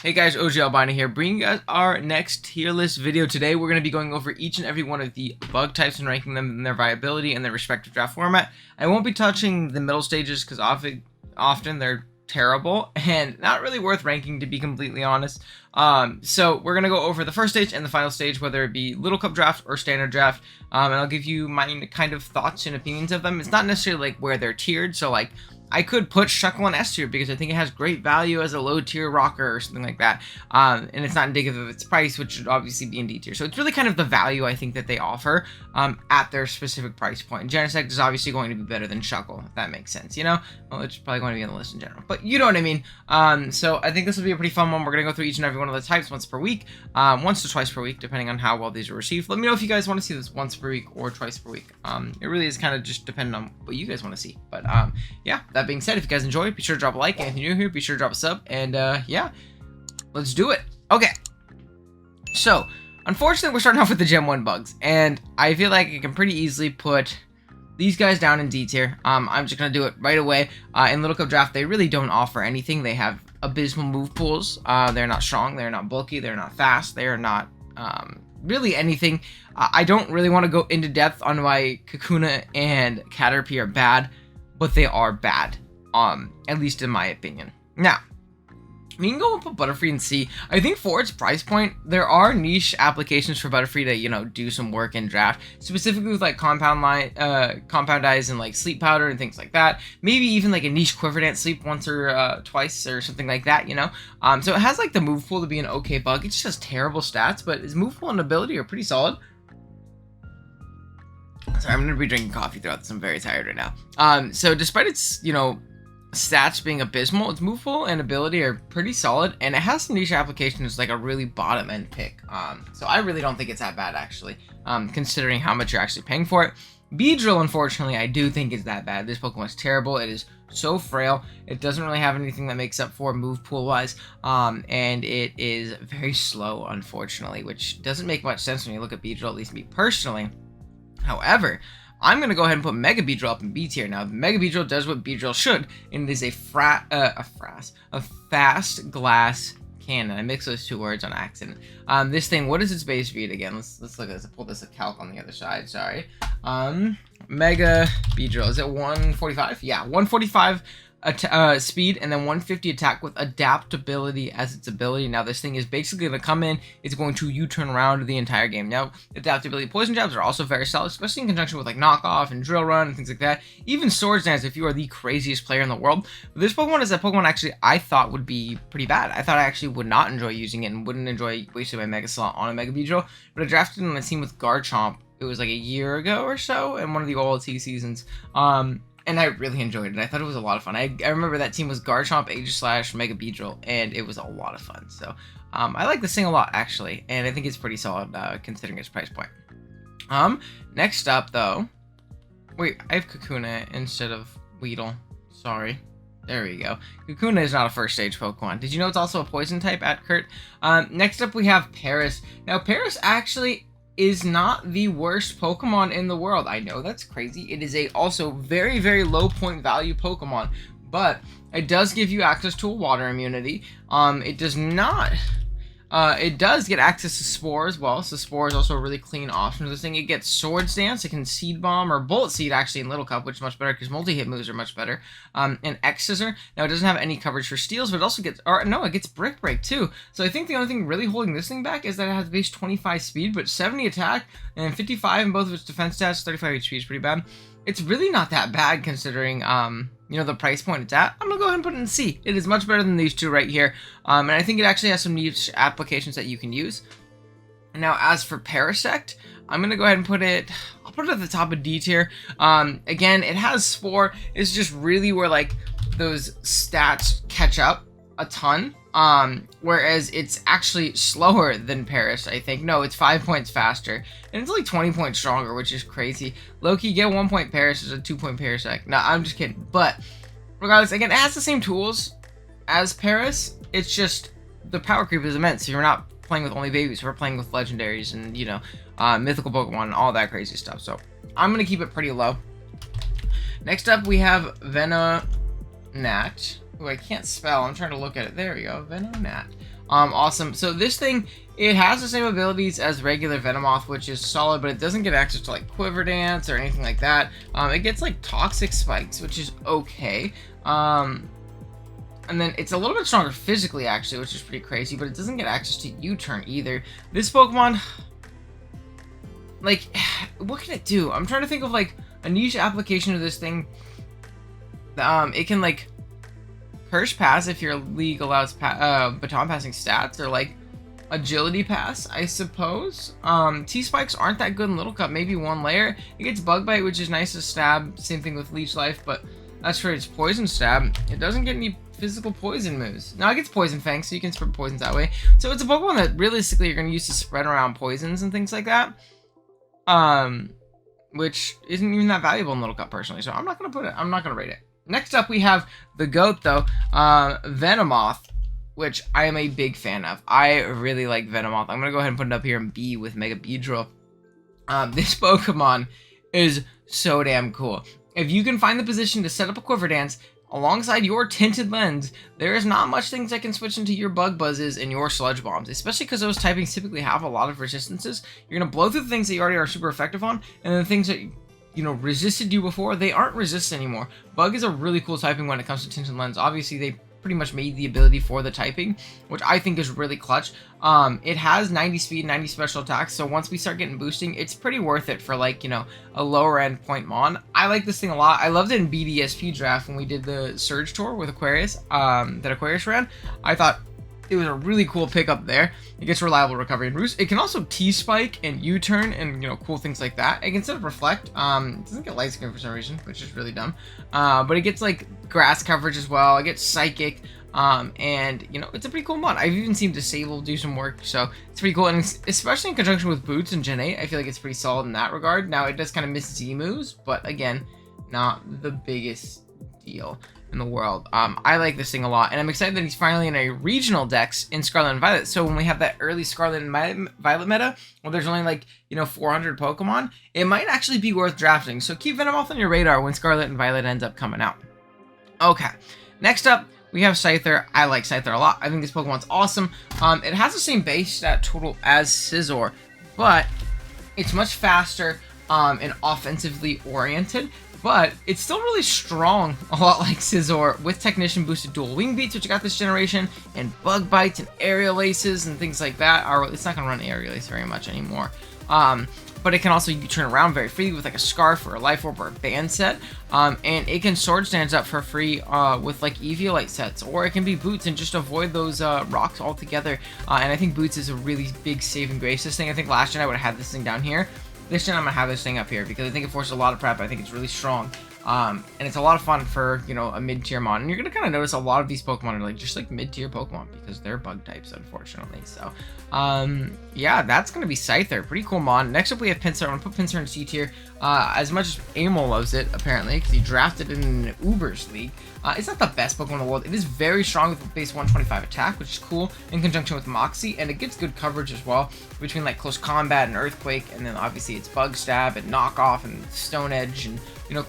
Hey guys, OGalbina here, bringing you guys our next tier list video. Today we're going to be going over each and every one of the bug types and ranking them in their viability and their respective draft format. I won't be touching the middle stages because often they're terrible and not really worth ranking, to be completely honest. So we're going to go over the first stage and the final stage, whether it be Little Cup draft or standard draft, and I'll give you my kind of thoughts and opinions of them. It's not necessarily like where they're tiered, so like I could put Shuckle in S tier because I think it has great value as a low tier rocker or something like that. And it's not indicative of its price, which should obviously be in D tier. So it's really kind of the value I think that they offer at their specific price point. Genesect is obviously going to be better than Shuckle, if that makes sense, you know? Well, it's probably going to be on the list in general, but you know what I mean. So I think this will be a pretty fun one. We're going to go through each and every one of the types once per week, once to twice per week, depending on how well these are received. Let me know if you guys want to see this once per week or twice per week. It really is kind of just dependent on what you guys want to see. But yeah, that being said, if you guys enjoy, be sure to drop a like, and if you're new here, be sure to drop a sub, and yeah, let's do it. Okay, so unfortunately we're starting off with the Gen 1 bugs, and I feel like I can pretty easily put these guys down in D tier. I'm just gonna do it right away. In Little Cup Draft, they really don't offer anything. They have abysmal move pools. They're not strong, they're not bulky, they're not fast, they are not really anything. I don't really want to go into depth on why Kakuna and Caterpie are bad, but they are bad. At least in my opinion. Now, we can go and put Butterfree in C. I think for its price point, there are niche applications for Butterfree to, you know, do some work in draft, specifically with like Compound Eyes and like Sleep Powder and things like that. Maybe even like a niche Quiver Dance Sleep once or twice or something like that, you know. So it has like the move pool to be an okay bug. It just has terrible stats, but its move pool and ability are pretty solid. Sorry, I'm gonna be drinking coffee throughout this. I'm very tired right now. So despite its, you know, stats being abysmal, its move pool and ability are pretty solid, and it has some niche applications like a really bottom end pick. So I really don't think it's that bad actually, considering how much you're actually paying for it. Beedrill, unfortunately, I do think is that bad. This Pokemon is terrible. It is so frail. It doesn't really have anything that makes up for move pool wise, and it is very slow, unfortunately, which doesn't make much sense when you look at Beedrill, at least me personally. However, I'm going to go ahead and put Mega Beedrill up in B tier. Now, Mega Beedrill does what Beedrill should, and it is a fast glass cannon. I mixed those two words on accident. This thing, what is its base speed again? Let's look at this. I'll pull this calc on the other side, sorry. Mega Beedrill, is it 145? Yeah, 145 speed, and then 150 attack with adaptability as its ability. Now this thing is basically going to come in, it's going to U-turn around the entire game. Now adaptability poison jabs are also very solid, especially in conjunction with like knockoff and drill run and things like that. Even Swords Dance if you are the craziest player in the world. But this Pokemon is a Pokemon actually I thought would be pretty bad. I thought I actually would not enjoy using it and wouldn't enjoy wasting my Mega Slot on a Mega Beedrill, but I drafted it on a team with Garchomp. It was like a year ago or so in one of the OLT seasons. And I really enjoyed it. I thought it was a lot of fun. I remember that team was Garchomp, Aegislash, Mega Beedrill, and it was a lot of fun. So I like this thing a lot, actually, and I think it's pretty solid considering its price point. Next up, though... Wait, I have Kakuna instead of Weedle. Sorry. There we go. Kakuna is not a first stage Pokemon. Did you know it's also a poison type at Kurt? Next up, we have Paris. Now, Paris actually is not the worst Pokemon in the world. I know that's crazy. It is a also very, very low point value Pokemon, but it does give you access to a water immunity. It does not... it does get access to Spore as well, so Spore is also a really clean option for this thing. It gets Swords Dance, it can Seed Bomb, or Bullet Seed actually in Little Cup, which is much better because multi-hit moves are much better. And X-Scissor, now it doesn't have any coverage for Steals, but it also gets, or no, it gets Brick Break too. So I think the only thing really holding this thing back is that it has base 25 speed, but 70 attack, and 55 in both of its defense stats, 35 HP is pretty bad. It's really not that bad considering, you know, the price point it's at. I'm going to go ahead and put it in C. It is much better than these two right here. And I think it actually has some niche applications that you can use. Now, as for Parasect, I'm going to go ahead and put it... I'll put it at the top of D tier. Again, it has Spore. It's just really where, like, those stats catch up a ton. Whereas it's actually slower than Paris, I think. No, it's 5 points faster. And it's like 20 points stronger, which is crazy. Low-key, get 1 point Paris is a 2 point Parasect. No, I'm just kidding. But, regardless, again, it has the same tools as Paris. It's just, the power creep is immense. So you're not playing with only babies. We're playing with legendaries and, you know, mythical Pokemon and all that crazy stuff. So, I'm going to keep it pretty low. Next up, we have Venonat, Ooh, I can't spell. I'm trying to look at it. There we go. Venomat. Awesome. So this thing, it has the same abilities as regular Venomoth, which is solid, but it doesn't get access to like Quiver Dance or anything like that. It gets like Toxic Spikes, which is okay. And then it's a little bit stronger physically, actually, which is pretty crazy, but it doesn't get access to U-Turn either. This Pokemon, like, what can it do? I'm trying to think of like a niche application of this thing. It can like Curse Pass if your league allows baton passing stats, or like Agility Pass, I suppose. T-Spikes aren't that good in Little Cup, maybe one layer. It gets Bug Bite, which is nice to stab, same thing with Leech Life, but as for its Poison Stab, it doesn't get any physical poison moves. Now it gets Poison Fang, so you can spread poisons that way. So it's a Pokemon that realistically you're going to use to spread around poisons and things like that. Which isn't even that valuable in Little Cup personally, so I'm not going to rate it. Next up, we have the GOAT, though, Venomoth, which I am a big fan of. I really like Venomoth. I'm going to go ahead and put it up here in B with Mega Beedrill. This Pokemon is so damn cool. If you can find the position to set up a Quiver Dance alongside your Tinted Lens, there is not much things that can switch into your Bug Buzzes and your Sludge Bombs, especially because those typings typically have a lot of resistances. You're going to blow through the things that you already are super effective on, and then the things that resisted you before, they aren't resistant anymore. Bug is a really cool typing when it comes to Tinted Lens. Obviously, they pretty much made the ability for the typing, which I think is really clutch. It has 90 speed, 90 special attacks, so once we start getting boosting, it's pretty worth it for like, a lower end point mon. I like this thing a lot. I loved it in BDSP draft when we did the Surge Tour with Aquarius, that Aquarius ran. I thought it was a really cool pickup there. It gets reliable recovery and roost. It can also T-Spike and U-Turn and, cool things like that. It can set up Reflect. It doesn't get Light Skin for some reason, which is really dumb. But it gets, like, Grass coverage as well. It gets Psychic. And, it's a pretty cool mod. I've even seen Disable do some work, so it's pretty cool. And especially in conjunction with Boots and Gen 8, I feel like it's pretty solid in that regard. Now, it does kind of miss Z moves, but, again, not the biggest deal in the world. I like this thing a lot, and I'm excited that he's finally in a regional dex in Scarlet and Violet. So when we have that early Scarlet and Violet meta, where there's only like 400 Pokemon, it might actually be worth drafting. So keep Venomoth on your radar when Scarlet and Violet ends up coming out. Okay, next up we have Scyther. I like Scyther a lot. I think this Pokemon's awesome. It has the same base stat total as Scizor, but it's much faster and offensively oriented. But it's still really strong, a lot like Scizor, with Technician boosted dual wing beats, which I got this generation, and Bug Bites and Aerial Aces and things like that. It's not going to run Aerial Ace very much anymore. But it can also turn around very freely with like a Scarf or a Life Orb or a Band set. And it can Sword Dance up for free with like Eviolite sets, or it can be Boots and just avoid those rocks altogether. And I think Boots is a really big saving grace. This thing, I think last gen I would have had this thing down here. This gen I'm going to have this thing up here because I think it forces a lot of prep. I think it's really strong. And it's a lot of fun for, a mid-tier mon. And you're going to kind of notice a lot of these Pokemon are just mid-tier Pokemon because they're bug types, unfortunately. So, yeah, that's going to be Scyther. Pretty cool mon. Next up, we have Pinsir. I'm going to put Pinsir in C tier. As much as Amol loves it, apparently, because he drafted it in an Ubers league. It's not the best Pokemon in the world. It is very strong with a base 125 attack, which is cool, in conjunction with Moxie, and it gets good coverage as well, between like Close Combat and Earthquake, and then obviously it's Bug Stab and Knock Off and Stone Edge and,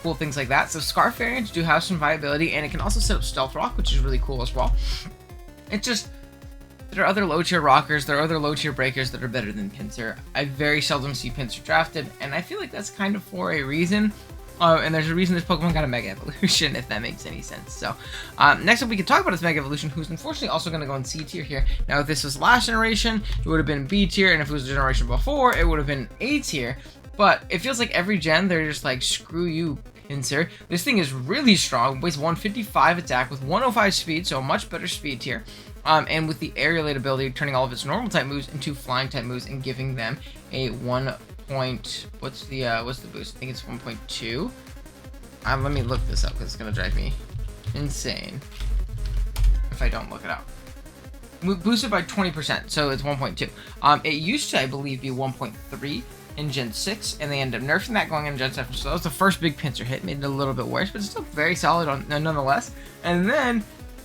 cool things like that. So Scarf variants do have some viability, and it can also set up Stealth Rock, which is really cool as well. It's just, there are other low-tier rockers, there are other low-tier breakers that are better than Pinsir. I very seldom see Pinsir drafted, and I feel like that's kind of for a reason. And there's a reason this Pokemon got a Mega Evolution, if that makes any sense. So, next up, we can talk about its Mega Evolution, who's unfortunately also going to go in C tier here. Now, if this was last generation, it would have been B tier, and if it was the generation before, it would have been A tier. But it feels like every gen, they're just like, screw you, Pinsir. This thing is really strong, weighs 155 attack with 105 speed, so a much better speed tier. And with the Aerialate ability, turning all of its normal type moves into flying type moves and giving them a what's the boost? I think it's 1.2. Let me look this up because it's gonna drive me insane if I don't look it up. Boosted by 20%, so it's 1.2. It used to, I believe, be 1.3 in Gen 6, and they ended up nerfing that going into Gen 7. So that was the first big Pinsir hit, made it a little bit worse, but it's still very solid nonetheless. And then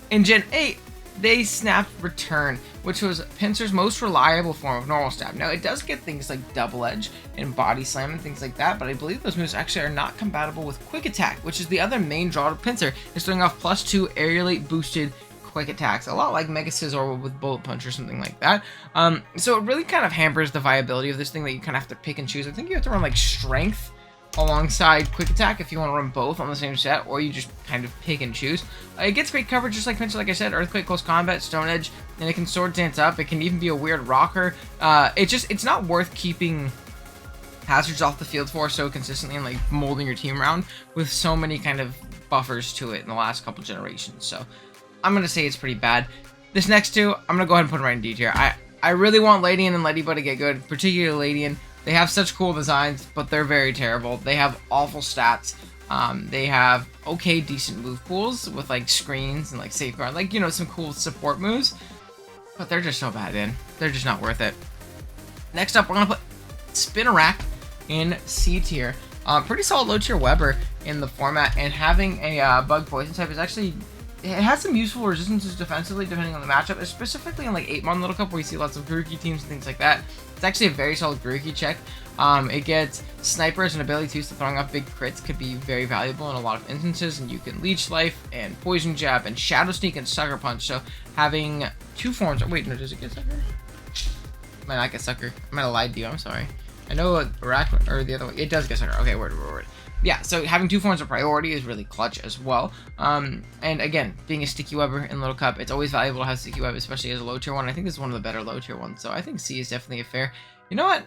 in Gen 8, they snapped Return, which was Pinsir's most reliable form of normal stab. Now, it does get things like Double Edge and Body Slam and things like that, but I believe those moves actually are not compatible with Quick Attack, which is the other main draw to Pinsir, is throwing off +2 aerially boosted quick attacks, a lot like Mega Scizor with Bullet Punch or something like that. So it really kind of hampers the viability of this thing that you kind of have to pick and choose. I think you have to run like Strength alongside Quick Attack if you want to run both on the same set, or you just kind of pick and choose. It gets great coverage just like Pinsir, like I said, Earthquake, Close Combat, Stone Edge, and it can Sword Dance up. It can even be a weird rocker. It's not worth keeping hazards off the field for so consistently and like molding your team around with so many kind of buffers to it in the last couple generations. So I'm going to say it's pretty bad. This next two, I'm going to go ahead and put them right in D tier. I really want Ladian and Ledybug to get good, particularly Ladian. They have such cool designs, but they're very terrible. They have awful stats. They have okay, decent move pools with like screens and like safeguard, like, you know, some cool support moves. But they're just so bad, man. They're just not worth it. Next up, we're going to put Spinarak in C tier. Pretty solid low tier Weber in the format, and having a bug poison type is actually, it has some useful resistances defensively depending on the matchup, specifically in like 8-mon Little Cup where you see lots of Grookey teams and things like that. It's actually a very solid Grookey check. It gets snipers and ability 2, so throwing off big crits could be very valuable in a lot of instances, and you can Leech Life and Poison Jab and Shadow Sneak and Sucker Punch. So having 2 forms, oh wait, no, does it get Sucker? Might not get Sucker. I might have lied to you, I'm sorry. I know Heracross, or the other way, it does get Sucker. Okay, word. Yeah, so having 2 forms of priority is really clutch as well. And again, being a Sticky Weber in Little Cup, it's always valuable to have Sticky Web, especially as a low tier one. I think this is one of the better low tier ones, so I think C is definitely a fair. You know what?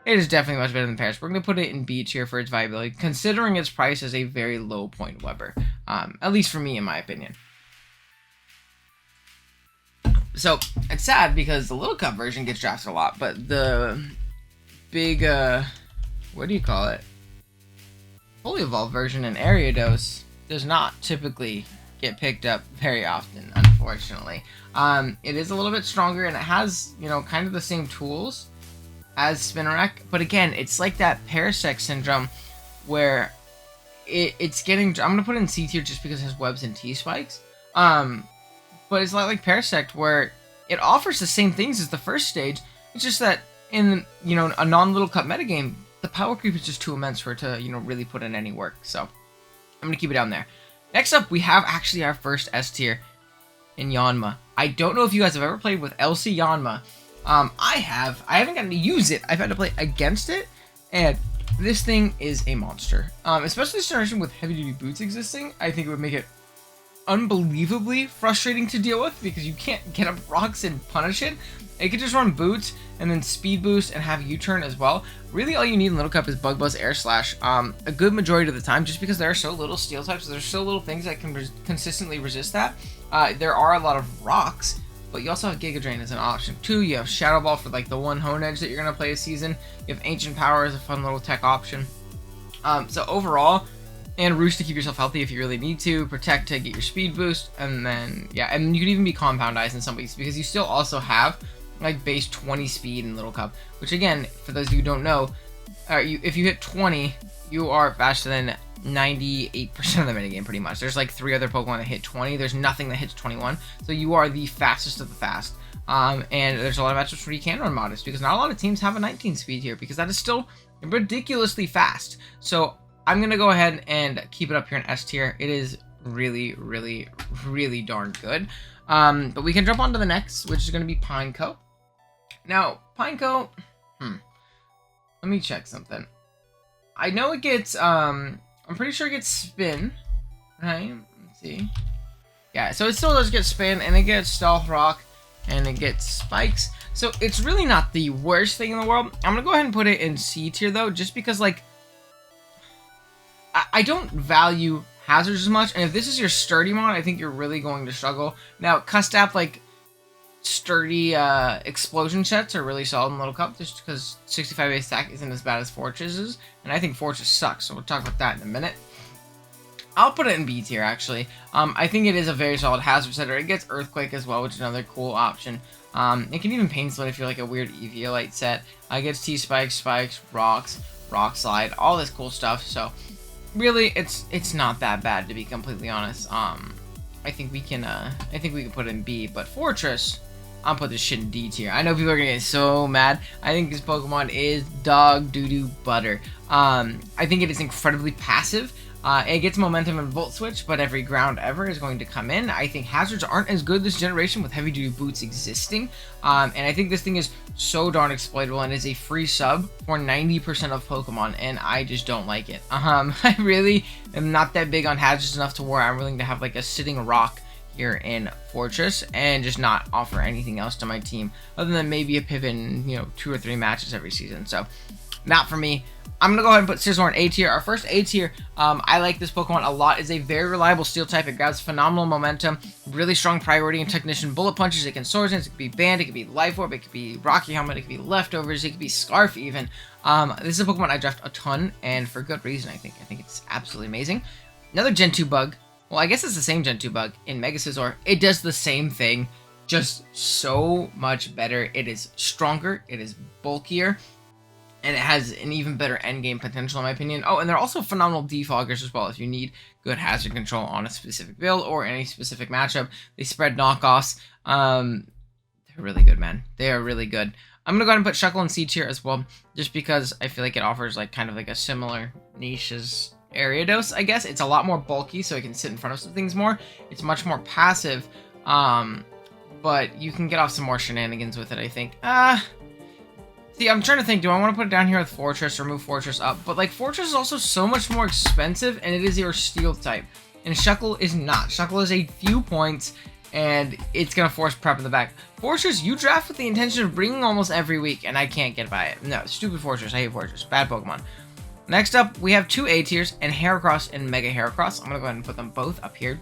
It is definitely much better than Paris. We're going to put it in B tier for its viability, considering its price is a very low point Weber. At least for me, in my opinion. So, it's sad because the Little Cup version gets drafted a lot, but the big, what do you call it? Fully evolved version in Ariados does not typically get picked up very often, unfortunately. It is a little bit stronger, and it has, you know, kind of the same tools as Spinarak, but again, it's like that Parasect syndrome where it's getting, I'm going to put it in C tier just because it has webs and T-spikes, but it's like Parasect where it offers the same things as the first stage. It's just that in, you know, a non-Little Cup metagame, the power creep is just too immense for it to, you know, really put in any work. So I'm going to keep it down there. Next up, we have actually our first S tier in Yanma. I don't know if you guys have ever played with LC Yanma. I haven't gotten to use it. I've had to play against it, and this thing is a monster. Especially this generation with heavy duty boots existing, I think it would make it unbelievably frustrating to deal with because you can't get up rocks and punish it. It could just run boots and then speed boost and have U-turn as well. Really all you need in Little Cup is Bug Buzz, Air Slash, a good majority of the time, just because there are so little steel types, there's so little things that can consistently resist that. There are a lot of rocks, but you also have Giga Drain as an option too. You have Shadow Ball for like the one Hone Edge that you're going to play a season. You have Ancient Power as a fun little tech option. So overall, and Roost to keep yourself healthy if you really need to, Protect to get your speed boost, and then, yeah, and you can even be Compoundized in some ways because you still also have like base 20 speed in Little Cup, which again, for those of you who don't know, if you hit 20, you are faster than 98% of the minigame pretty much. There's like 3 other Pokemon that hit 20. There's nothing that hits 21. So you are the fastest of the fast. And there's a lot of matchups where you can run Modest because not a lot of teams have a 19 speed here because that is still ridiculously fast. So I'm going to go ahead and keep it up here in S tier. It is really, really, really darn good. But we can jump on to the next, which is going to be Pineco. Now, Pineco, let me check something. I know it gets, I'm pretty sure it gets Spin, right? Let's see. Yeah, so it still does get Spin, and it gets Stealth Rock, and it gets Spikes. So it's really not the worst thing in the world. I'm going to go ahead and put it in C tier, though, just because, like, I don't value hazards as much, and if this is your sturdy mod, I think you're really going to struggle. Now, Custap, like, sturdy explosion sets are really solid in Little Cup just because 65 base attack isn't as bad as Fortress's, and I think Fortress sucks, so we'll talk about that in a minute. I'll put it in B tier actually. I think it is a very solid hazard setter. It gets Earthquake as well, which is another cool option. It can even Pain Split if you're like a weird Eviolite set. It gets T-Spikes, Spikes, Rocks, Rock Slide, all this cool stuff. So really, it's not that bad to be completely honest. I think we can put it in B, but Fortress, I'll put this shit in D tier. I know people are gonna get so mad. I think this Pokemon is dog doo-doo butter. I think it is incredibly passive. It gets momentum and Volt Switch, but every ground ever is going to come in. I think hazards aren't as good this generation with heavy duty boots existing. And I think this thing is so darn exploitable and is a free sub for 90% of Pokemon, and I just don't like it. I really am not that big on hazards enough to where I'm willing to have like a sitting rock here in Fortress and just not offer anything else to my team other than maybe a pivot in, you know, 2 or 3 matches every season. So not for me. I'm going to go ahead and put Scizor in A tier. Our first A tier, I like this Pokemon a lot. It's a very reliable Steel type. It grabs phenomenal momentum, really strong priority and technician bullet punches. It can Swords Dance, it could be Band, it could be Life Orb, it could be Rocky Helmet, it could be Leftovers, it could be Scarf even. This is a Pokemon I draft a ton, and for good reason, I think. I think it's absolutely amazing. Another Gen 2 bug. Well, I guess it's the same Gen 2 bug in Mega Scizor. It does the same thing, just so much better. It is stronger, it is bulkier, and it has an even better endgame potential, in my opinion. Oh, and they're also phenomenal defoggers as well. If you need good hazard control on a specific build or any specific matchup, they spread knockoffs. They're really good, man. They are really good. I'm gonna go ahead and put Shuckle in C tier as well, just because I feel like it offers like kind of like a similar niche as Ariados, I guess. It's a lot more bulky, so it can sit in front of some things more. It's much more passive, but you can get off some more shenanigans with it, I think. See, I'm trying to think, do I want to put it down here with Fortress or move Fortress up? But, like, Fortress is also so much more expensive, and it is your Steel type. And Shuckle is not. Shuckle is a few points, and it's going to force prep in the back. Fortress, you draft with the intention of bringing almost every week, and I can't get by it. No, stupid Fortress. I hate Fortress. Bad Pokemon. Next up, we have 2 A tiers, and Heracross and Mega Heracross. I'm going to go ahead and put them both up here.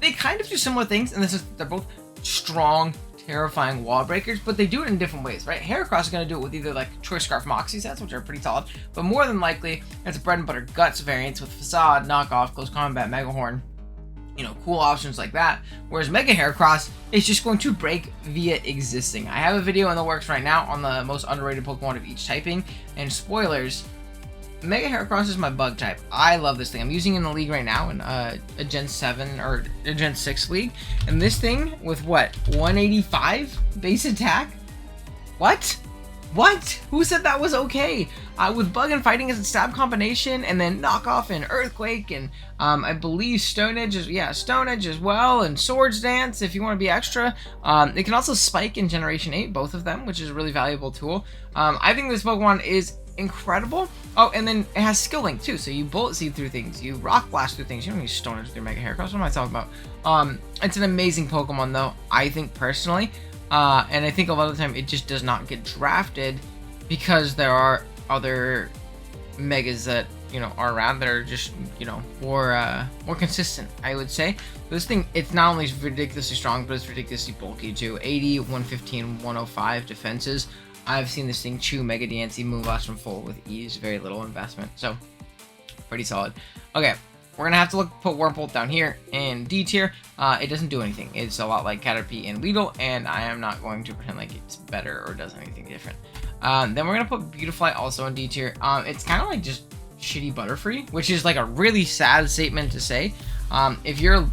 They kind of do similar things, and they're both strong, terrifying wall breakers, but they do it in different ways, right? Heracross is going to do it with either like Choice Scarf Moxie sets, which are pretty solid, but more than likely it's a bread and butter guts variants with Facade, Knockoff, Close Combat, Mega Horn, you know, cool options like that. Whereas Mega Heracross is just going to break via existing. I have a video in the works right now on the most underrated Pokemon of each typing, and spoilers, Mega Heracross is my bug type. I love this thing. I'm using it in the league right now in a Gen 7 or a Gen 6 league. And this thing with what? 185 base attack? What? What? Who said that was okay? With bug and fighting as a stab combination, and then knockoff and earthquake, and I believe Stone Edge as well, and Swords Dance if you want to be extra. It can also spike in Generation 8, both of them, which is a really valuable tool. I think this Pokemon is incredible. Oh, and then it has Skill Link too, so you Bullet Seed through things, you Rock Blast through things. You don't need Stone Edge through Mega Heracross. What am I talking about? It's an amazing Pokemon though, I think personally, and I think a lot of the time it just does not get drafted because there are other Megas that, you know, are around that are just, you know, more consistent, I would say. This thing, it's not only ridiculously strong, but it's ridiculously bulky too. 80, 115, 105 defenses. I've seen this thing chew Mega Diancie Moonblast from full with ease, very little investment, so pretty solid. Okay, we're gonna have to put Wurmple down here in D tier. It doesn't do anything. It's a lot like Caterpie and Weedle, and I am not going to pretend like it's better or does anything different. Then we're gonna put Beautifly also in D tier. It's kind of like just shitty Butterfree, which is like a really sad statement to say. If you're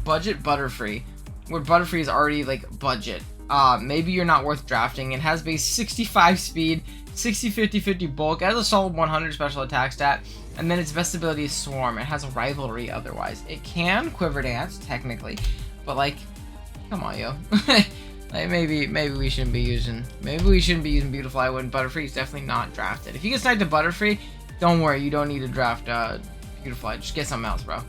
budget Butterfree, where Butterfree is already like budget, maybe you're not worth drafting. It has base 65 speed, 60, 50, 50 bulk, it has a solid 100 special attack stat, and then its best ability is Swarm. It has a rivalry otherwise. It can Quiver Dance, technically, but like, come on, yo. Like, maybe we shouldn't be using Beautifly when Butterfree is definitely not drafted. If you get sniped to Butterfree, don't worry, you don't need to draft Beautifly. Just get something else, bro.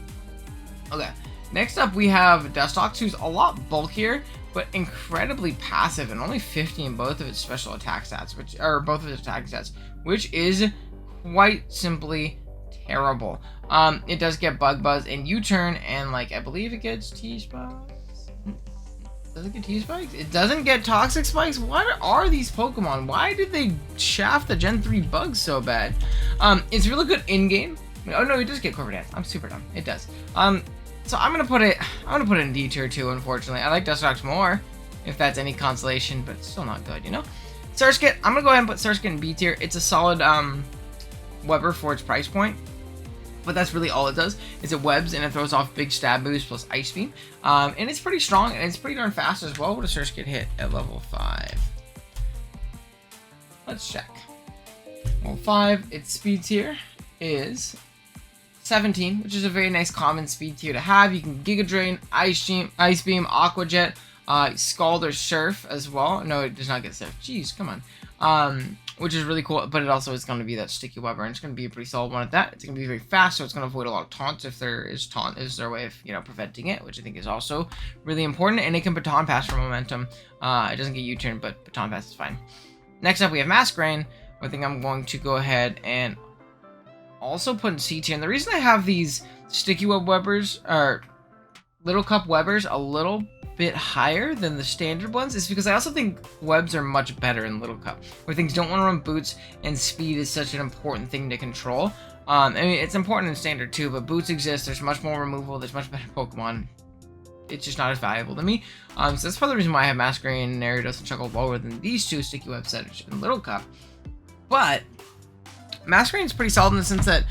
Okay, next up we have Dustox, who's a lot bulkier, but incredibly passive, and only 50 in both of its special attack stats, which is quite simply terrible. It does get Bug Buzz and U-Turn, and like I believe it gets T-Spikes. Does it get T-Spikes? It doesn't get Toxic Spikes? What are these Pokemon? Why did they shaft the Gen 3 bugs so bad? It's really good in-game. Oh no, it does get Quiver Dance. I'm super dumb. It does. So I'm gonna put it in D tier too, unfortunately. I like Dustox more, if that's any consolation, but it's still not good, you know? Surskit, I'm gonna go ahead and put Surskit in B tier. It's a solid Weber for its price point. But that's really all it does, is it webs and it throws off big stab boost plus ice beam. And it's pretty strong and it's pretty darn fast as well. What does Surge get hit at level 5? Let's check. Level 5, its speed tier is 17, which is a very nice common speed tier to have. You can Giga Drain, Ice Beam, Aqua Jet, Scald or Surf as well. No, it does not get Surf. Jeez, come on. Which is really cool, but it also is going to be that Sticky Webber, and it's going to be a pretty solid one at that. It's going to be very fast, so it's going to avoid a lot of taunts if there is taunt, is their way of, preventing it, which I think is also really important, and it can Baton Pass for momentum. It doesn't get U-turn, but Baton Pass is fine. Next up, we have Masquerain. I think I'm going to go ahead and also put in C tier, and the reason I have these Sticky Webbers, or Little Cup Webbers, a little bit higher than the standard ones is because I also think webs are much better in Little Cup, where things don't want to run boots and speed is such an important thing to control. I mean, it's important in standard too, but boots exist, there's much more removal, there's much better Pokemon. It's just not as valuable to me. So that's part of the reason why I have Masquerain, Gyarados, and Shuckle lower than these two Sticky Web setters in Little Cup. But Masquerain is pretty solid in the sense that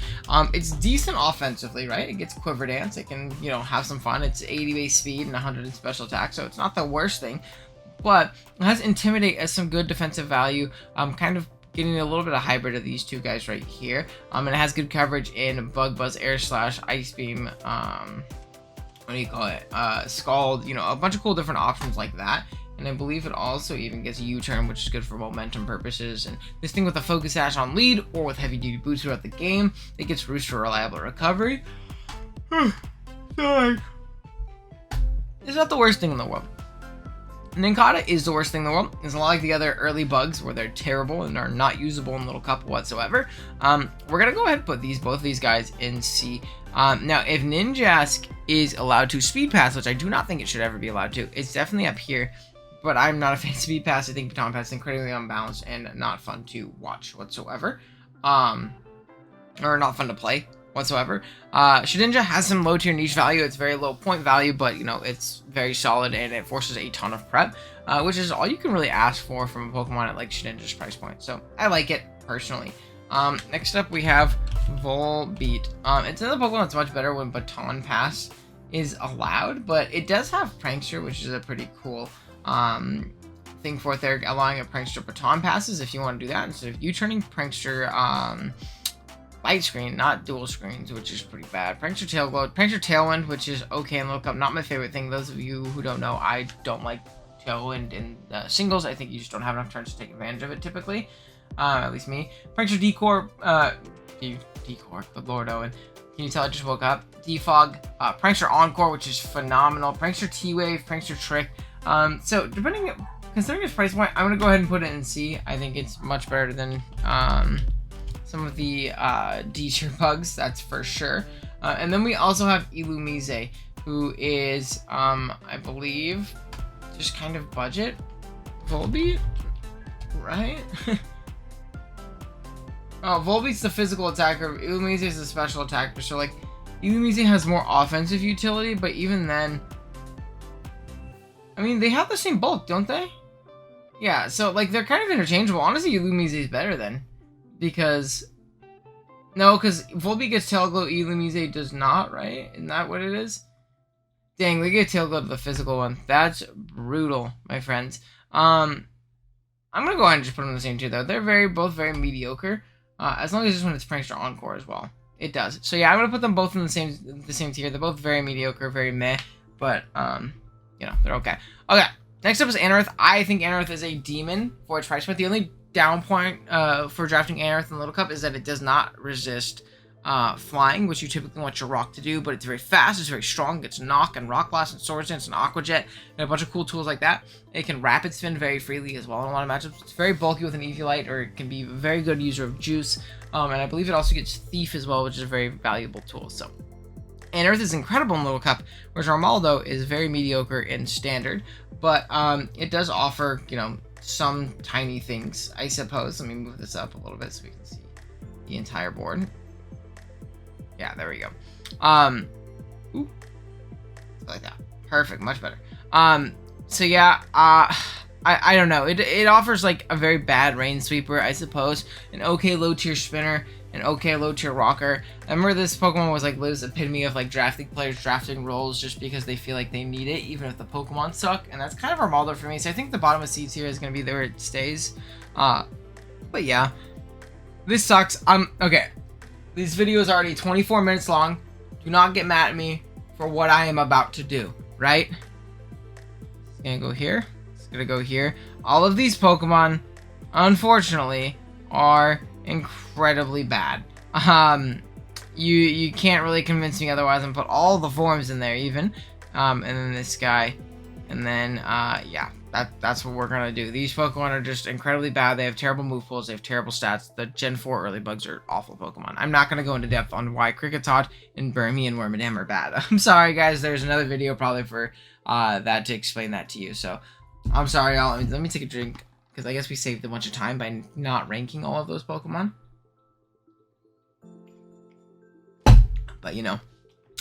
it's decent offensively, right? It gets Quiver Dance. It can, have some fun. It's 80 base speed and 100 in special attack, so it's not the worst thing. But it has Intimidate as some good defensive value. Kind of getting a little bit of hybrid of these two guys right here. And it has good coverage in Bug Buzz, Air Slash, Ice Beam, what do you call it? Scald, a bunch of cool different options like that. And I believe it also even gets a U-turn, which is good for momentum purposes. And this thing with a Focus Sash on lead or with heavy-duty boots throughout the game, it gets Roost for reliable recovery. Sorry. It's not the worst thing in the world. Nincada is the worst thing in the world. It's a lot like the other early bugs where they're terrible and are not usable in Little Cup whatsoever. We're going to go ahead and put both of these guys in C. Now, if Ninjask is allowed to Speed Pass, which I do not think it should ever be allowed to, it's definitely up here. But I'm not a fan of Speed Pass. I think Baton Pass is incredibly unbalanced and not fun to watch whatsoever. Or not fun to play whatsoever. Shedinja has some low tier niche value. It's very low point value, but it's very solid and it forces a ton of prep, which is all you can really ask for from a Pokemon at like Shedinja's price point. So I like it personally. Next up we have Volbeat. It's another Pokemon that's much better when Baton Pass is allowed, but it does have Prankster, which is a pretty cool thing for it there, allowing a Prankster Baton Passes if you want to do that instead of you turning Prankster light screen, not dual screens, which is pretty bad. Prankster Tail Glow, Prankster Tailwind, which is okay in Little Cup, not my favorite thing. Those of you who don't know, I don't like Tailwind in singles. I think you just don't have enough turns to take advantage of it typically, at least me. Prankster Decor, Decor, good lord, Owen. Can you tell I just woke up? Defog, Prankster Encore, which is phenomenal. Prankster T-Wave, Prankster Trick. So considering its price point, I'm gonna go ahead and put it in C. I think it's much better than some of the D tier bugs, that's for sure. And then we also have Illumise, who is I believe just kind of budget Volbeat, right? Oh, Volbeat's the physical attacker, Illumise is the special attacker, so like Illumise has more offensive utility, but even then, I mean, they have the same bulk, don't they? Yeah, so like they're kind of interchangeable. Honestly, Illumise is better then, because Volbeat gets Tail Glow, Illumise does not, right? Isn't that what it is? Dang, they get Tail Glow to the physical one. That's brutal, my friends. I'm gonna go ahead and just put them in the same tier though. They're both very mediocre. As long as this one it's Prankster Encore as well. It does. So yeah, I'm gonna put them both in the same tier. They're both very mediocre, very meh, but they're okay. Okay, next up is Anorith. I think Anorith is a demon for its price point. The only down point for drafting Anorith in Little Cup is that it does not resist flying, which you typically want your rock to do, but it's very fast, it's very strong, it's Knock and Rock Blast and Sword Dance and Aqua Jet, and a bunch of cool tools like that. It can Rapid Spin very freely as well in a lot of matchups. It's very bulky with an Eviolite, or it can be a very good user of Juice, and I believe it also gets Thief as well, which is a very valuable tool. So Anorith is incredible in Little Cup, whereas Armaldo is very mediocre in Standard, but it does offer, some tiny things, I suppose. Let me move this up a little bit so we can see the entire board. Yeah, there we go. Like that. Perfect, much better. So yeah, I don't know. It offers like a very bad Rain Sweeper, I suppose, an okay low tier spinner, an okay low tier rocker. I remember this Pokemon was like Liv's epitome of like draft league players drafting roles just because they feel like they need it, even if the Pokemon suck. And that's kind of a model for me. So I think the bottom of C tier is going to be where it stays. But yeah, this sucks. Okay. This video is already 24 minutes long. Do not get mad at me for what I am about to do, right? It's gonna go here. It's gonna go here. All of these Pokemon, unfortunately, are incredibly bad. You can't really convince me otherwise. I'm put all the forms in there even. And then this guy. And then, yeah. That's what we're gonna do. These Pokemon are just incredibly bad. They have terrible move pools. They have terrible stats. The Gen 4 early bugs are awful Pokemon. I'm not gonna go into depth on why Kricketot and Burmy and Wormadam are bad. I'm sorry, guys. There's another video probably for that to explain that to you. So I'm sorry, y'all. Let me take a drink because I guess we saved a bunch of time by not ranking all of those Pokemon. But you know,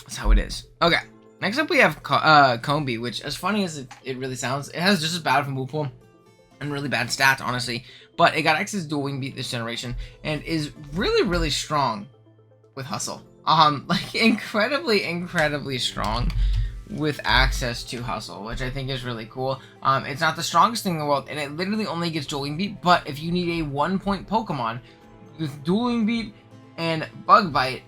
that's how it is. Okay. Next up, we have Combi, which, as funny as it really sounds, it has just as bad of a move pool and really bad stats, honestly. But it got X's dual wing beat this generation and is really, really strong with Hustle. Like incredibly strong with access to Hustle, which I think is really cool. It's not the strongest thing in the world, and it literally only gets dual wing beat. But if you need a 1-point Pokemon with dual wing beat and Bug Bite,